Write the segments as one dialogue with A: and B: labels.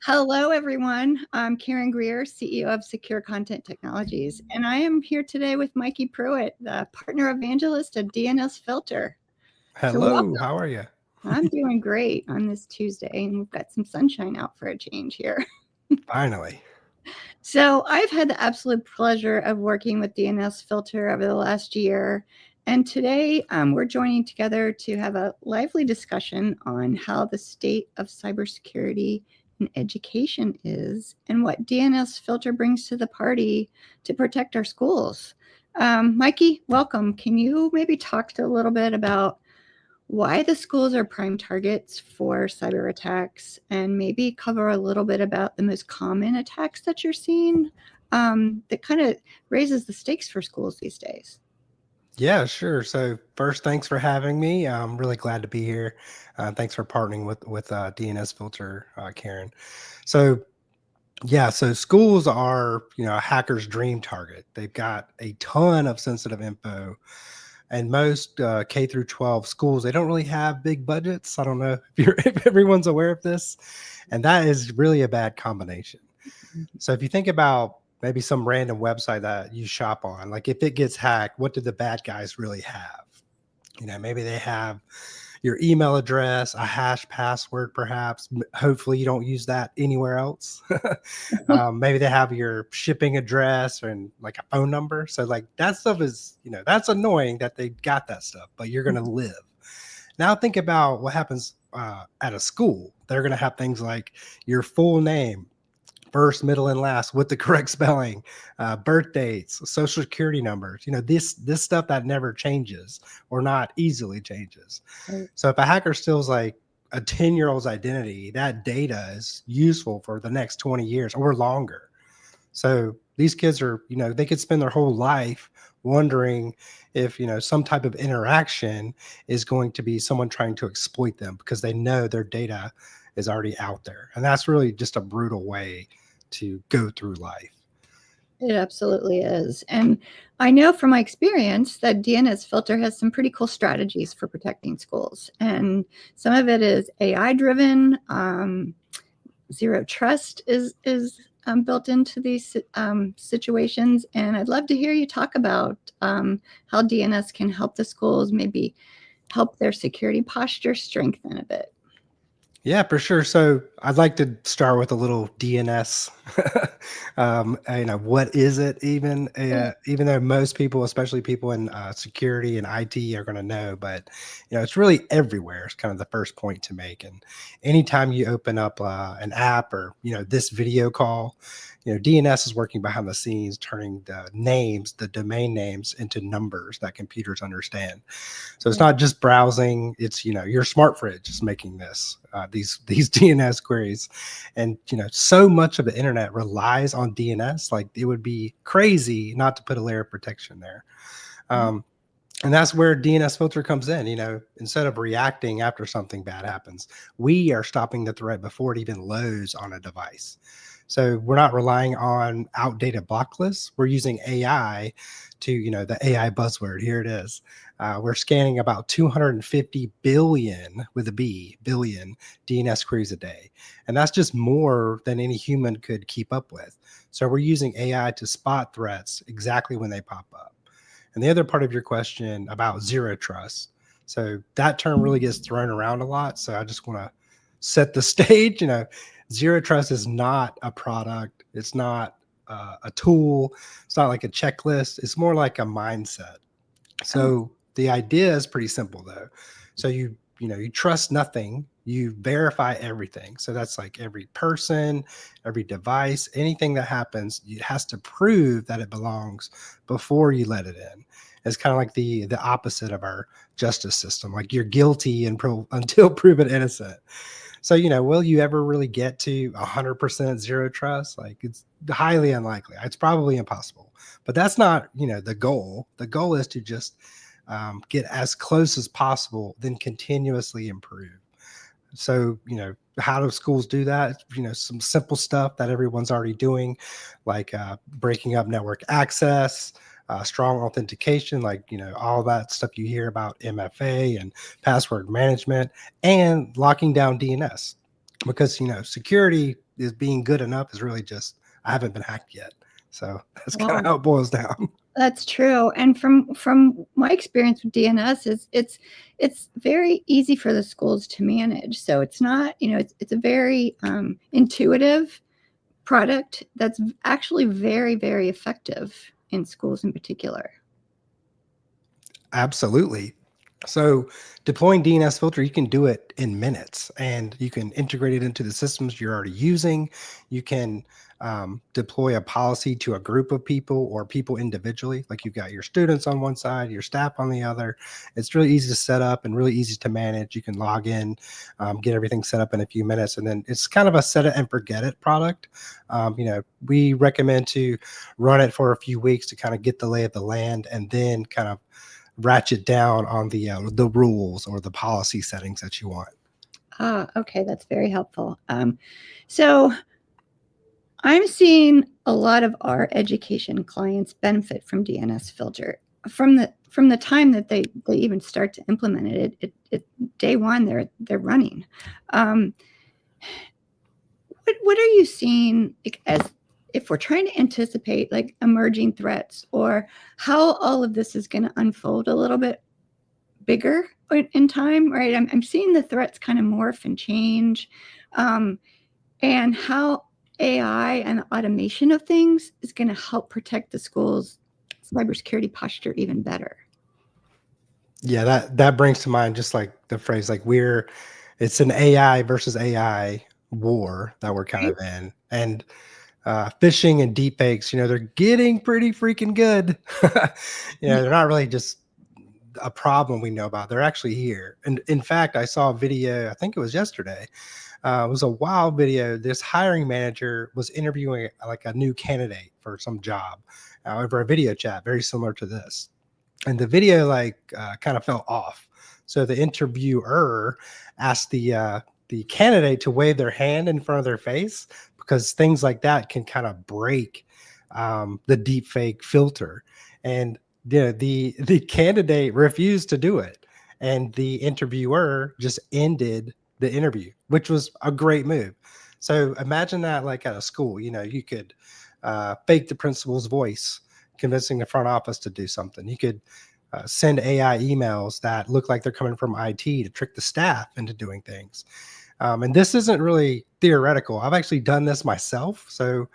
A: Hello, everyone. I'm Karen Greer, CEO of Secure Content Technologies, and I am here today with Mikey Pruitt, the partner evangelist at DNSFilter. So,
B: Hello,
A: welcome.
B: how are you?
A: I'm doing great on this Tuesday, and we've got some sunshine out for a change here.
B: Finally.
A: So, I've had the absolute pleasure of working with DNSFilter over the last year. And today we're joining together to have a lively discussion on how the state of cybersecurity and education is and what DNSFilter brings to the party to protect our schools. Mikey, welcome. Can you maybe talk a little bit about why the schools are prime targets for cyber attacks and maybe cover a little bit about the most common attacks that you're seeing that kind of raises the stakes for schools these days?
B: Yeah, sure. So first, thanks for having me. I'm really glad to be here. Thanks for partnering with DNS Filter, Karen. So yeah, so schools are a hacker's dream target. They've got a ton of sensitive info, and most K through 12 schools they don't really have big budgets. I don't know if everyone's aware of this, and that is really a bad combination. So if you think about maybe some random website that you shop on, like if it gets hacked, what do the bad guys really have? Maybe they have your email address, a hash password, perhaps. Hopefully, you don't use that anywhere else. Maybe they have your shipping address and like a phone number. So, like that stuff is, that's annoying that they got that stuff, but you're going to live. Now, think about what happens at a school. They're going to have things like your full name, first, middle, and last with the correct spelling, birth dates, social security numbers. This stuff that never changes or not easily changes.
A: Right.
B: So if a hacker steals like a 10-year-old's identity, that data is useful for the next 20 years or longer. So these kids are, they could spend their whole life wondering if, some type of interaction is going to be someone trying to exploit them because they know their data is already out there. And that's really just a brutal way to go through life.
A: It absolutely is. And I know from my experience that DNSFilter has some pretty cool strategies for protecting schools. And some of it is AI driven. Zero trust is built into these situations. And I'd love to hear you talk about how DNS can help the schools maybe help their security posture strengthen a bit.
B: Yeah, for sure. So I'd like to start with a little DNS. What is it even? Even though most people, especially people in security and IT, are going to know, but it's really everywhere. It's kind of the first point to make. And anytime you open up an app or this video call, DNS is working behind the scenes, turning the domain names into numbers that computers understand. So it's not just browsing; it's your smart fridge is making these DNS queries, and so much of the internet relies on DNS. Like it would be crazy not to put a layer of protection there. Um, and that's where DNS filter comes in. Instead of reacting after something bad happens, we are stopping the threat before it even loads on a device. So we're not relying on outdated block lists. We're using AI to, the AI buzzword. Here it is. We're scanning about 250 billion with a B, billion DNS queries a day. And that's just more than any human could keep up with. So we're using AI to spot threats exactly when they pop up. And the other part of your question about zero trust. So that term really gets thrown around a lot. So I just want to set the stage. Zero trust is not a product. It's not a tool. It's not like a checklist. It's more like a mindset.
A: Oh,
B: So the idea is pretty simple though. So you trust nothing, you verify everything. So that's like every person, every device, anything that happens, it has to prove that it belongs before you let it in. It's kind of like the opposite of our justice system. Like you're guilty until proven innocent. So, will you ever really get to 100% zero trust? Like it's highly unlikely. It's probably impossible. But that's not, the goal. The goal is to just get as close as possible, then continuously improve. So, how do schools do that? Some simple stuff that everyone's already doing, like breaking up network access, strong authentication, like, all that stuff you hear about MFA and password management, and locking down DNS. because, security is being good enough is really just, I haven't been hacked yet. So that's kind of
A: Wow.
B: how it boils down.
A: That's true. And from my experience with DNS is it's very easy for the schools to manage. So it's not, it's a very intuitive product that's actually very, very effective in schools in particular.
B: Absolutely. So deploying DNS filter, you can do it in minutes, and you can integrate it into the systems you're already using. You can deploy a policy to a group of people or people individually. Like you've got your students on one side, your staff on the other. It's really easy to set up and really easy to manage. You can log in, get everything set up in a few minutes, and then it's kind of a set it and forget it product. We recommend to run it for a few weeks to kind of get the lay of the land, and then kind of ratchet down on the rules or the policy settings that you want.
A: Okay, that's very helpful. So I'm seeing a lot of our education clients benefit from DNSFilter from the time that they even start to implement it. Day one they're running. What are you seeing as if we're trying to anticipate like emerging threats or how all of this is going to unfold a little bit bigger in time, right? I'm seeing the threats kind of morph and change, and how AI and the automation of things is going to help protect the school's cybersecurity posture even better.
B: Yeah, that brings to mind just like the phrase, like it's an AI versus AI war that we're kind
A: Right?
B: of in. And phishing and deepfakes, they're getting pretty freaking good.
A: Yeah.
B: They're not really just a problem we know about. They're actually here. And in fact, I saw a video, I think it was yesterday. It was a wild video. This hiring manager was interviewing like a new candidate for some job over a video chat, very similar to this. And the video kind of fell off. So the interviewer asked the candidate to wave their hand in front of their face, because things like that can kind of break the deep fake filter. And the candidate refused to do it, and the interviewer just ended the interview, which was a great move. So imagine that, like at a school, you could fake the principal's voice, convincing the front office to do something. You could send AI emails that look like they're coming from IT to trick the staff into doing things. And this isn't really theoretical. I've actually done this myself. So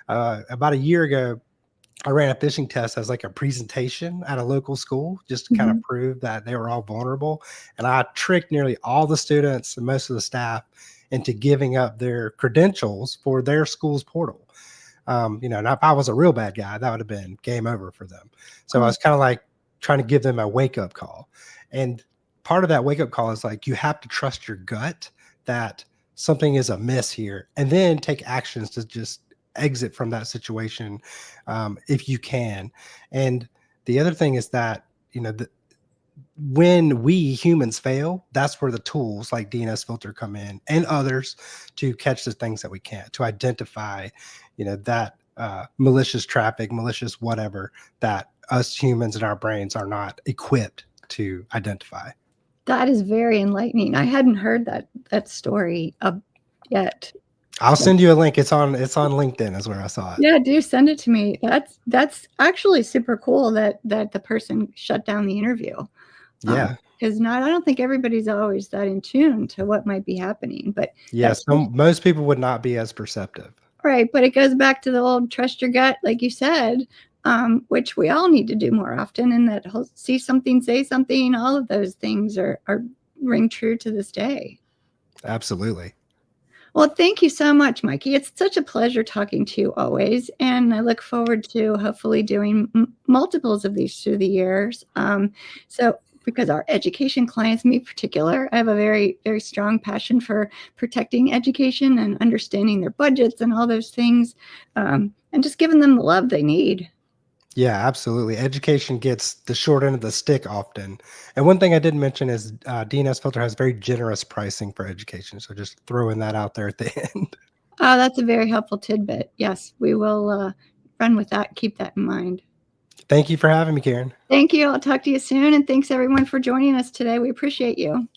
B: about a year ago, I ran a phishing test as like a presentation at a local school, just to kind of
A: Mhm.
B: prove that they were all vulnerable. And I tricked nearly all the students and most of the staff into giving up their credentials for their school's portal. And if I was a real bad guy, that would have been game over for them. So I
A: Oh,
B: was kind of like trying to give them a wake up call. And part of that wake up call is like, you have to trust your gut that something is amiss here, and then take actions to just exit from that situation, if you can. And the other thing is that, when we humans fail, that's where the tools like DNSFilter come in, and others, to catch the things that we can't, to identify, that malicious traffic, malicious whatever, that us humans and our brains are not equipped to identify.
A: that is very enlightening. I hadn't heard that story yet.
B: I'll send you a link. It's on LinkedIn is where I saw it.
A: Yeah, do send it to me. That's actually super cool that the person shut down the interview.
B: Yeah.
A: Because I don't think everybody's always that in tune to what might be happening. But
B: Yes.
A: that's
B: Most people would not be as perceptive.
A: right. But it goes back to the old trust your gut, like you said, which we all need to do more often. And that whole see something, say something, all of those things are ring true to this day.
B: Absolutely.
A: Well, thank you so much, Mikey. It's such a pleasure talking to you always. And I look forward to hopefully doing multiples of these through the years. So, because our education clients, me in particular, I have a very, very strong passion for protecting education and understanding their budgets and all those things, and just giving them the love they need.
B: Yeah, absolutely. Education gets the short end of the stick often. And one thing I didn't mention is DNSFilter has very generous pricing for education. So just throwing that out there at the end.
A: Oh, that's a very helpful tidbit. Yes, we will run with that. Keep that in mind.
B: Thank you for having me, Karen.
A: Thank you. I'll talk to you soon. And thanks everyone for joining us today. We appreciate you.